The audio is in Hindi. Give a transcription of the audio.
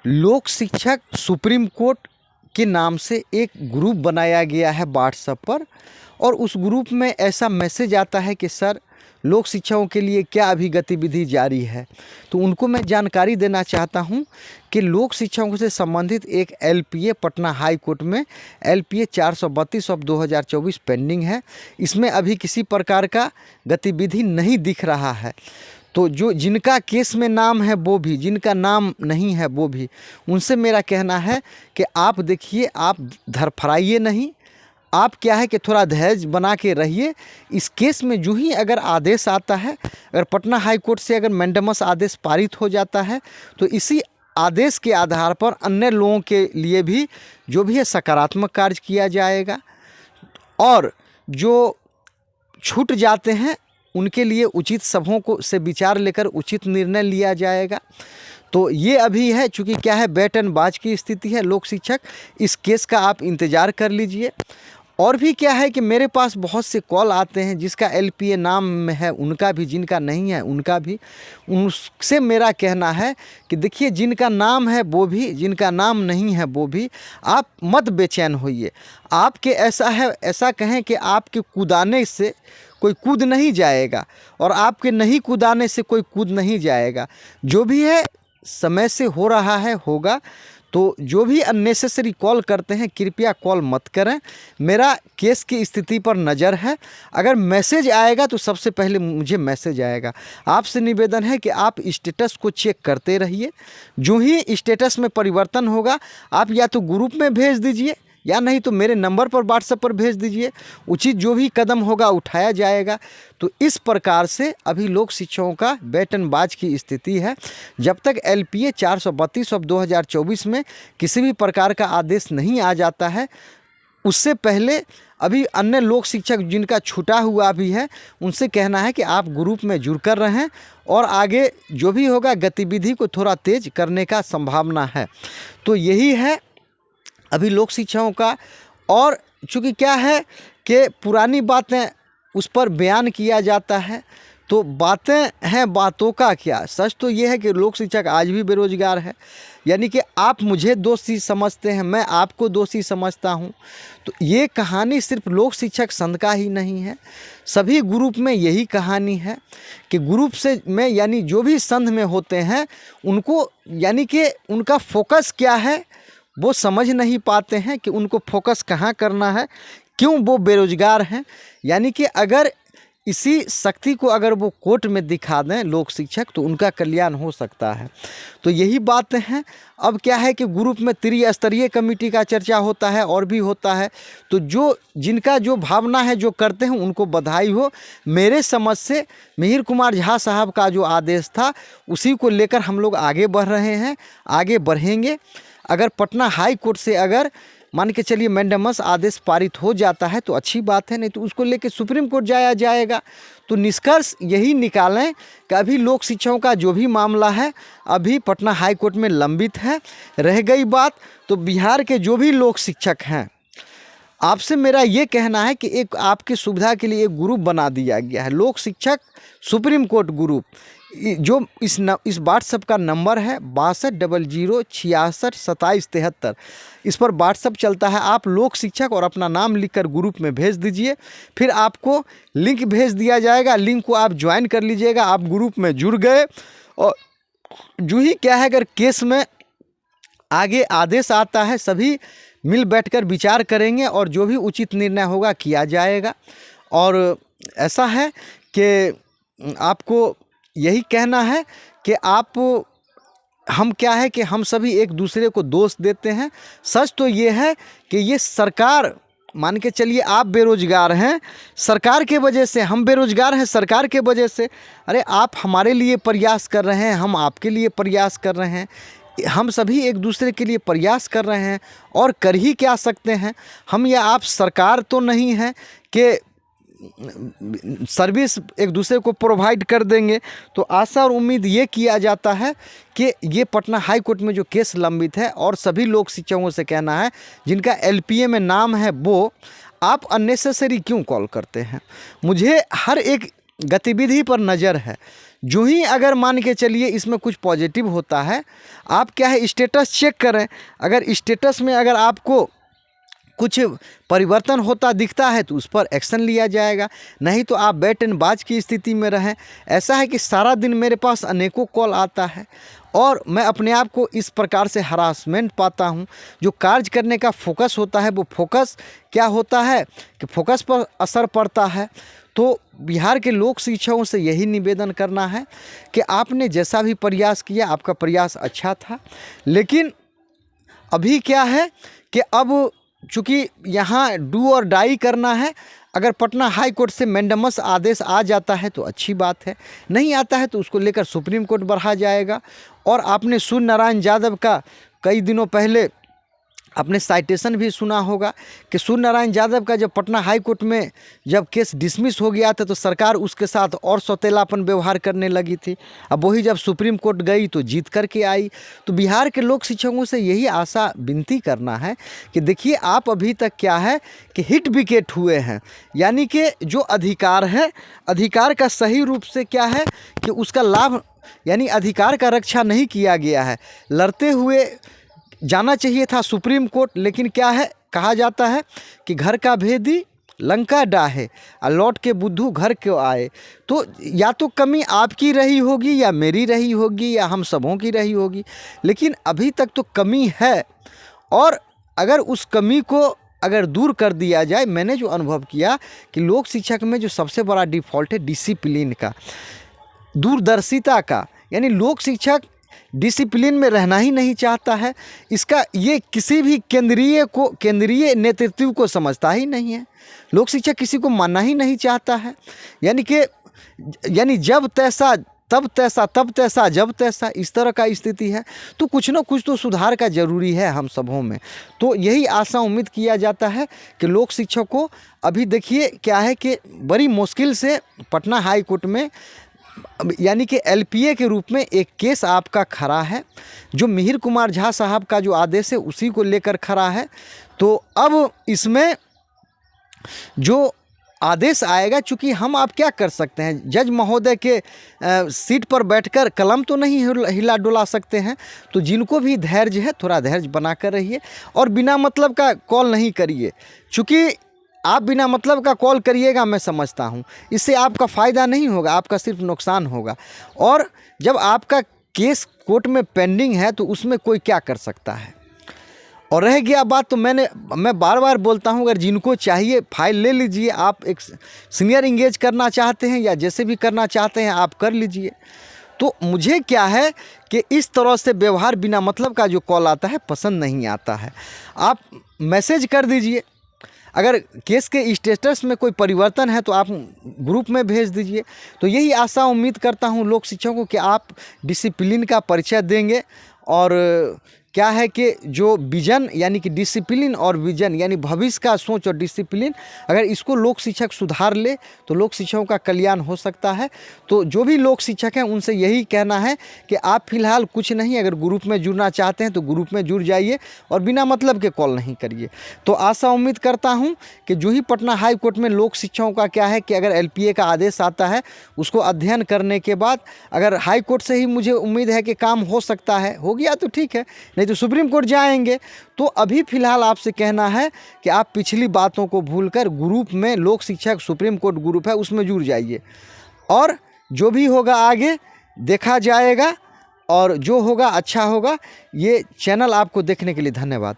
लोक शिक्षक सुप्रीम कोर्ट के नाम से एक ग्रुप बनाया गया है व्हाट्सएप पर, और उस ग्रुप में ऐसा मैसेज आता है कि सर लोक शिक्षकों के लिए क्या अभी गतिविधि जारी है। तो उनको मैं जानकारी देना चाहता हूं कि लोक शिक्षकों से संबंधित एक एलपीए पटना हाई कोर्ट में एलपीए 432/2024 पेंडिंग है। इसमें अभी किसी प्रकार का गतिविधि नहीं दिख रहा है। तो जो जिनका केस में नाम है वो भी, जिनका नाम नहीं है वो भी, उनसे मेरा कहना है कि आप देखिए, आप धरफराइए नहीं, आप क्या है कि थोड़ा धैर्य बना के रहिए। इस केस में जो ही अगर आदेश आता है, अगर पटना हाई कोर्ट से अगर मैंडेमस आदेश पारित हो जाता है, तो इसी आदेश के आधार पर अन्य लोगों के लिए भी जो भी है सकारात्मक कार्य किया जाएगा, और जो छूट जाते हैं उनके लिए उचित सभाओं को से विचार लेकर उचित निर्णय लिया जाएगा। तो ये अभी है, चूँकि क्या है, बैट एंड बाज की स्थिति है। लोक शिक्षक, इस केस का आप इंतज़ार कर लीजिए। और भी क्या है कि मेरे पास बहुत से कॉल आते हैं, जिसका एलपीए नाम में है उनका भी, जिनका नहीं है उनका भी। उनसे मेरा कहना है कि देखिए, जिनका नाम है वो भी, जिनका नाम नहीं है वो भी, आप मत बेचैन होइए। आपके ऐसा है, ऐसा कहें कि आपके कूदाने से कोई कूद नहीं जाएगा, और आपके नहीं कूदाने से कोई कूद नहीं जाएगा। जो भी है समय से हो रहा है, होगा। तो जो भी अननेसेसरी कॉल करते हैं, कृपया कॉल मत करें। मेरा केस की स्थिति पर नज़र है। अगर मैसेज आएगा तो सबसे पहले मुझे मैसेज आएगा। आपसे निवेदन है कि आप स्टेटस को चेक करते रहिए। जो ही स्टेटस में परिवर्तन होगा, आप या तो ग्रुप में भेज दीजिए, या नहीं तो मेरे नंबर पर व्हाट्सएप पर भेज दीजिए। उचित जो भी कदम होगा उठाया जाएगा। तो इस प्रकार से अभी लोक शिक्षकों का बैट एंड बाज की स्थिति है। जब तक एलपीए 432/2024 में किसी भी प्रकार का आदेश नहीं आ जाता है, उससे पहले अभी अन्य लोक शिक्षक जिनका छूटा हुआ भी है, उनसे कहना है कि आप ग्रुप में जुड़कर रहें, और आगे जो भी होगा गतिविधि को थोड़ा तेज करने का संभावना है। तो यही है अभी लोक शिक्षकों का। और चूँकि क्या है कि पुरानी बातें उस पर बयान किया जाता है, तो बातें हैं, बातों का क्या। सच तो ये है कि लोक शिक्षक आज भी बेरोजगार है। यानी कि आप मुझे दोषी समझते हैं, मैं आपको दोषी समझता हूँ। तो ये कहानी सिर्फ लोक शिक्षक संघ का ही नहीं है, सभी ग्रुप में यही कहानी है कि ग्रुप से में, यानी जो भी संघ में होते हैं, उनको यानी कि उनका फोकस क्या है वो समझ नहीं पाते हैं कि उनको फोकस कहाँ करना है, क्यों वो बेरोजगार हैं। यानी कि अगर इसी शक्ति को अगर वो कोर्ट में दिखा दें लोक शिक्षक, तो उनका कल्याण हो सकता है। तो यही बातें हैं। अब क्या है कि ग्रुप में त्रिस्तरीय कमेटी का चर्चा होता है, और भी होता है। तो जो जिनका जो भावना है, जो करते हैं, उनको बधाई हो। मेरे समझ से मिहिर कुमार झा साहब का जो आदेश था, उसी को लेकर हम लोग आगे बढ़ रहे हैं, आगे बढ़ेंगे। अगर पटना हाई कोर्ट से अगर मान के चलिए मैंडेमस आदेश पारित हो जाता है तो अच्छी बात है, नहीं तो उसको लेके सुप्रीम कोर्ट जाया जाएगा। तो निष्कर्ष यही निकालें कि अभी लोक शिक्षकों का जो भी मामला है अभी पटना हाई कोर्ट में लंबित है। रह गई बात तो बिहार के जो भी लोक शिक्षक हैं, आपसे मेरा ये कहना है कि एक आपकी सुविधा के लिए एक ग्रुप बना दिया गया है, लोक शिक्षक सुप्रीम कोर्ट ग्रुप। जो इस व्हाट्सएप का नंबर है 6200662773। इस पर व्हाट्सएप चलता है। आप लोक शिक्षक और अपना नाम लिखकर ग्रुप में भेज दीजिए, फिर आपको लिंक भेज दिया जाएगा। लिंक को आप ज्वाइन कर लीजिएगा। आप ग्रुप में जुड़ गए, और जो ही क्या है, अगर केस में आगे आदेश आता है, सभी मिल बैठकर विचार करेंगे, और जो भी उचित निर्णय होगा किया जाएगा। और ऐसा है कि आपको यही कहना है कि हम क्या है कि हम सभी एक दूसरे को दोष देते हैं। सच तो ये है कि ये सरकार, मान के चलिए आप बेरोजगार हैं, सरकार के वजह से, हम बेरोजगार हैं सरकार के वजह से। अरे आप हमारे लिए प्रयास कर रहे हैं, हम आपके लिए प्रयास कर रहे हैं, हम सभी एक दूसरे के लिए प्रयास कर रहे हैं, और कर ही क्या सकते हैं। हम या आप सरकार तो नहीं है कि सर्विस एक दूसरे को प्रोवाइड कर देंगे। तो आशा और उम्मीद ये किया जाता है कि ये पटना हाई कोर्ट में जो केस लंबित है, और सभी लोक शिक्षकों से कहना है जिनका एलपीए में नाम है, वो आप अननेसेसरी क्यों कॉल करते हैं। मुझे हर एक गतिविधि पर नज़र है। जो ही अगर मान के चलिए इसमें कुछ पॉजिटिव होता है, आप क्या है स्टेटस चेक करें, अगर स्टेटस में अगर आपको कुछ परिवर्तन होता दिखता है तो उस पर एक्शन लिया जाएगा, नहीं तो आप बैट एंड बाज की स्थिति में रहें। ऐसा है कि सारा दिन मेरे पास अनेकों कॉल आता है और मैं अपने आप को इस प्रकार से हरासमेंट पाता हूं। जो कार्य करने का फोकस होता है वो फोकस क्या होता है कि फोकस पर असर पड़ता है। तो बिहार के लोक शिक्षकों से यही निवेदन करना है कि आपने जैसा भी प्रयास किया आपका प्रयास अच्छा था, लेकिन अभी क्या है कि अब चूँकि यहाँ डू और डाई करना है। अगर पटना हाई कोर्ट से मैंडेमस आदेश आ जाता है तो अच्छी बात है, नहीं आता है तो उसको लेकर सुप्रीम कोर्ट बढ़ा जाएगा। और आपने सूर्य नारायण यादव का कई दिनों पहले आपने साइटेशन भी सुना होगा कि सूर्य नारायण यादव का जब पटना हाई कोर्ट में जब केस डिसमिस हो गया था तो सरकार उसके साथ और सौतेलापन व्यवहार करने लगी थी। अब वही जब सुप्रीम कोर्ट गई तो जीत करके आई। तो बिहार के लोक शिक्षकों से यही आशा विनती करना है कि देखिए आप अभी तक क्या है कि हिट विकेट हुए हैं, यानी कि जो अधिकार है अधिकार का सही रूप से क्या है कि उसका लाभ यानी अधिकार का रक्षा नहीं किया गया है। लड़ते हुए जाना चाहिए था सुप्रीम कोर्ट, लेकिन क्या है कहा जाता है कि घर का भेदी लंका डाहे और लौट के बुद्धू घर क्यों आए। तो या तो कमी आपकी रही होगी या मेरी रही होगी या हम सबों की रही होगी, लेकिन अभी तक तो कमी है। और अगर उस कमी को अगर दूर कर दिया जाए, मैंने जो अनुभव किया कि लोक शिक्षक में जो सबसे बड़ा डिफ़ॉल्ट है डिसिप्लिन का, दूरदर्शिता का, यानी लोक शिक्षक डिसिप्लिन में रहना ही नहीं चाहता है। इसका ये किसी भी केंद्रीय नेतृत्व को समझता ही नहीं है। लोक शिक्षक किसी को मानना ही नहीं चाहता है, यानी जब तैसा तब तैसा तब तैसा जब तैसा, इस तरह का स्थिति है। तो कुछ ना कुछ तो सुधार का ज़रूरी है हम सबों में। तो यही आशा उम्मीद किया जाता है कि लोक शिक्षक को अभी देखिए क्या है कि बड़ी मुश्किल से पटना हाई कोर्ट में यानी कि एलपीए के रूप में एक केस आपका खड़ा है, जो मिहिर कुमार झा साहब का जो आदेश है उसी को लेकर खड़ा है। तो अब इसमें जो आदेश आएगा, चूँकि हम आप क्या कर सकते हैं, जज महोदय के सीट पर बैठकर कलम तो नहीं हिला डुला सकते हैं। तो जिनको भी धैर्य है थोड़ा धैर्य बना कर रहिए और बिना मतलब का कॉल नहीं करिए। चूँकि आप बिना मतलब का कॉल करिएगा, मैं समझता हूँ इससे आपका फ़ायदा नहीं होगा, आपका सिर्फ नुकसान होगा। और जब आपका केस कोर्ट में पेंडिंग है तो उसमें कोई क्या कर सकता है। और रह गया बात, तो मैं बार बार बोलता हूँ, अगर जिनको चाहिए फाइल ले लीजिए। आप एक सीनियर इंगेज करना चाहते हैं या जैसे भी करना चाहते हैं आप कर लीजिए। तो मुझे क्या है कि इस तरह से व्यवहार बिना मतलब का जो कॉल आता है पसंद नहीं आता है। आप मैसेज कर दीजिए, अगर केस के स्टेटस में कोई परिवर्तन है तो आप ग्रुप में भेज दीजिए। तो यही आशा उम्मीद करता हूँ लोक शिक्षकों कि आप डिसिप्लिन का परिचय देंगे। और क्या है कि जो विजन यानी कि डिसिप्लिन और विजन यानी भविष्य का सोच और डिसिप्लिन, अगर इसको लोक शिक्षक सुधार ले तो लोक शिक्षकों का कल्याण हो सकता है। तो जो भी लोक शिक्षक हैं उनसे यही कहना है कि आप फिलहाल कुछ नहीं, अगर ग्रुप में जुड़ना चाहते हैं तो ग्रुप में जुड़ जाइए और बिना मतलब के कॉल नहीं करिए। तो आशा उम्मीद करता हूं कि जो ही पटना हाई कोर्ट में लोक शिक्षकों का क्या है कि अगर एलपीए का आदेश आता है उसको अध्ययन करने के बाद अगर हाई कोर्ट से ही मुझे उम्मीद है कि काम हो सकता है, हो गया तो ठीक है, नहीं तो सुप्रीम कोर्ट जाएंगे। तो अभी फ़िलहाल आपसे कहना है कि आप पिछली बातों को भूलकर ग्रुप में लोक शिक्षक सुप्रीम कोर्ट ग्रुप है उसमें जुड़ जाइए और जो भी होगा आगे देखा जाएगा और जो होगा अच्छा होगा। ये चैनल आपको देखने के लिए धन्यवाद।